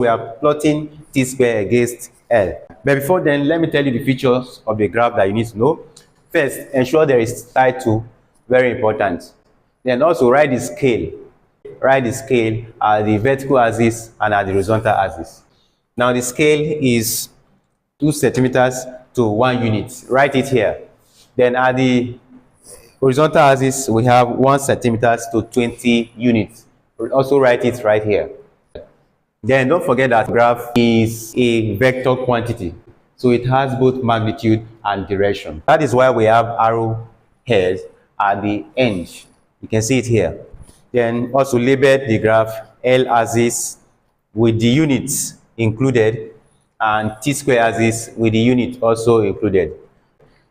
We are plotting t square against L. But before then, let me tell you the features of the graph that you need to know. First, ensure there is title, very important. Then also write the scale. Write the scale at the vertical axis and at the horizontal axis. Now the scale is 2 centimeters to 1 unit. Write it here. Then at the horizontal axis, we have 1 centimeters to 20 units. Also write it right here. Then don't forget that graph is a vector quantity. So it has both magnitude and direction. That is why we have arrow heads at the end. You can see it here. Then also label the graph L axis with the units included and T square axis with the unit also included.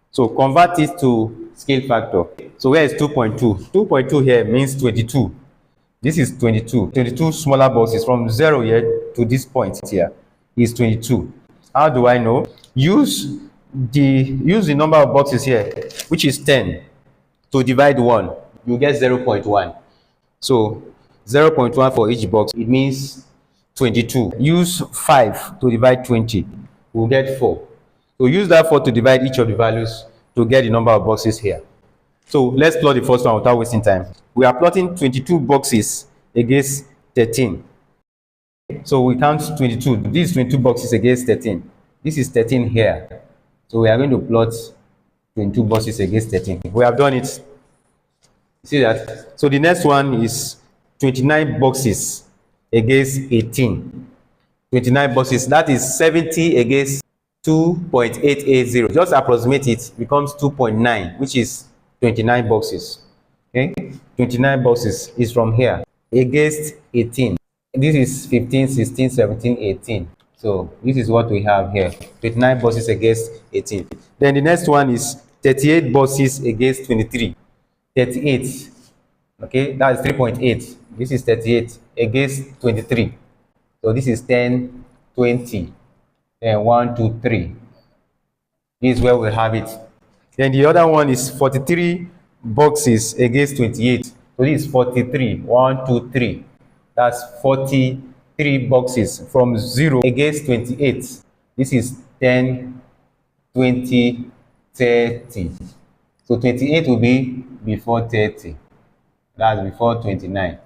So convert it to scale factor. So where is 2.2? 2.2 here means 22. This is 22. 22 smaller boxes from 0 here to this point here is 22. How do I know? Use the number of boxes here, which is 10, to divide 1. You get 0.1. So 0.1 for each box, it means 22. Use 5 to divide 20. We'll get 4. So use that 4 to divide each of the values to get the number of boxes here. So let's plot the first one without wasting time. We are plotting 22 boxes against 13. So we count 22. These 22 boxes against 13. This is 13 here. So we are going to plot 22 boxes against 13. We have done it. See that? So the next one is 29 boxes against 18. 29 boxes. That is 70 against 2.880. Just approximate it, becomes 2.9, which is 29 boxes. Okay, 29 boxes is from here against 18. This is 15, 16, 17, 18. So this is what we have here. 29 boxes against 18. Then the next one is 38 boxes against 23. 38. Okay, that's 3.8. This is 38 against 23. So this is 10, 20. Then 1, 2, 3. This is where we have it. Then the other one is 43 boxes against 28. So this is 43. 1, 2, 3. That's 43 boxes from 0 against 28. This is 10, 20, 30. So 28 will be before 30. That's before 29.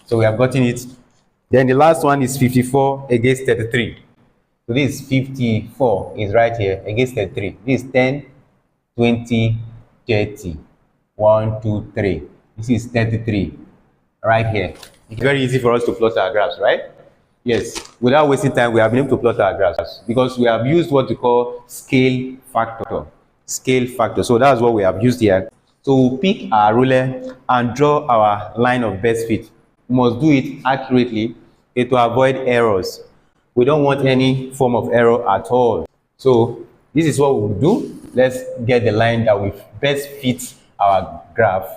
So we have gotten it. Then the last one is 54 against 33. So this is 54 is right here against 33. This is 10, 20, 30. 1, 2, 3. This is 33 right here. It's very easy for us to plot our graphs, right? Yes. Without wasting time, we have been able to plot our graphs because we have used what we call scale factor. Scale factor. So that's what we have used here. So we'll pick our ruler and draw our line of best fit. We must do it accurately to avoid errors. We don't want any form of error at all. So this is what we'll do. Let's get the line that will best fit our graph.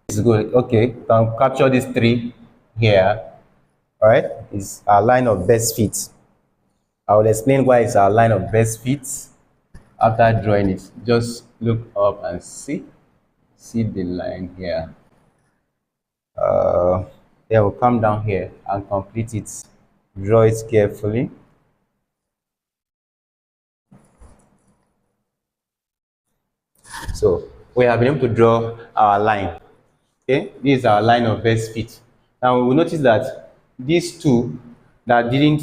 This is good. Okay, can capture these 3 here. All right, it's our line of best fit. I will explain why it's our line of best fit after drawing it. Just look up and see the line here. Then we'll come down here and complete it. Draw it carefully. So we have been able to draw our line. Okay, this is our line of best fit. Now we will notice that these 2 that didn't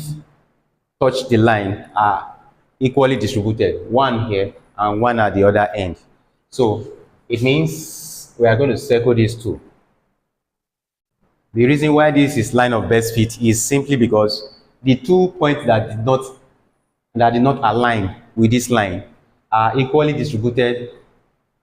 touch the line are equally distributed, 1 here and 1 at the other end. So it means we are going to circle these 2. The reason why this is line of best fit is simply because the 2 points that did not align with this line are equally distributed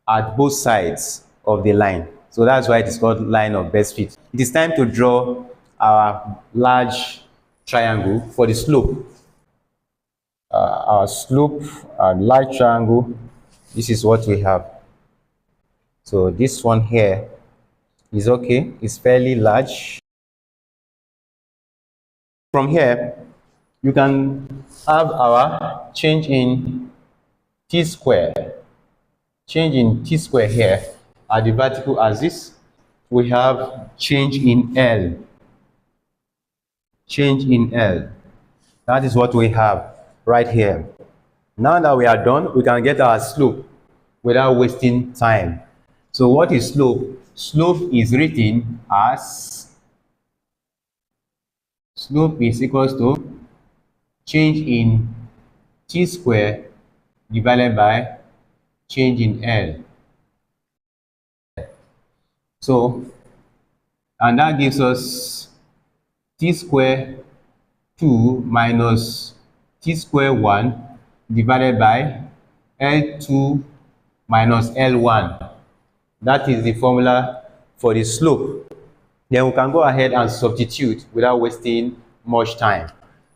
at both sides of the line. So that's why it is called line of best fit. It is time to draw our large triangle for the slope. Our slope and large triangle, this is what we have. So this one here is okay, it's fairly large. From here, you can have our change in t square. Change in t square here at the vertical axis. We have change in L. Change in L. That is what we have right here. Now that we are done, we can get our slope without wasting time. So what is slope? Slope is written as slope is equals to change in t square divided by change in L. So, and that gives us t square 2 minus t square 1 divided by L2 minus L1. That is the formula for the slope. Then we can go ahead and substitute without wasting much time.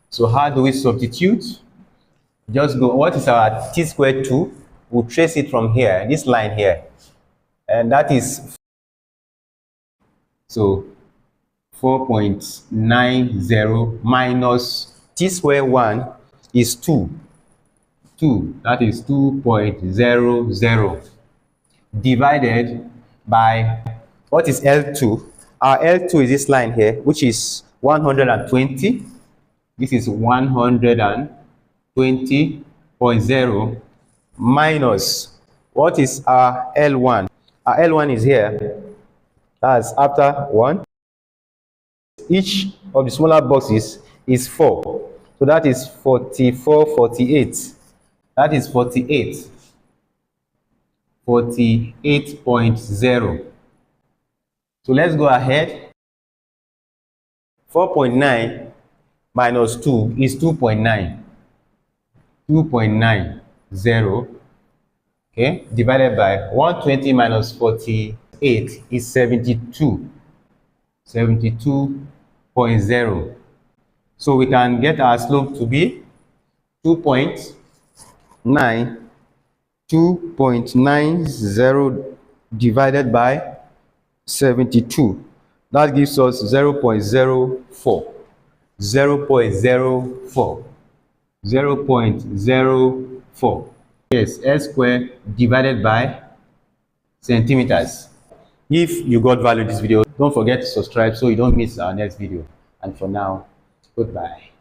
So how do we substitute? Just go, what is our t squared 2? We'll trace it from here, this line here. And that is, so 4.90 minus t squared 1 is 2. That is 2.00 divided by, what is L2? Our L2 is this line here, which is 120. This is 120.0 minus, what is our L1? Our L1 is here. That's after 1. Each of the smaller boxes is 4. So that is 44, 48. That is 48. 48.0. So let's go ahead. 4.9 minus 2 is 2.9. 2.90. Okay, divided by 120 minus 48 is 72. 72.0. So we can get our slope to be 2.90 divided by 72. That gives us 0.04. 0.04. 0.04. Yes, S squared divided by centimeters. If you got value in this video, don't forget to subscribe so you don't miss our next video. And for now, goodbye.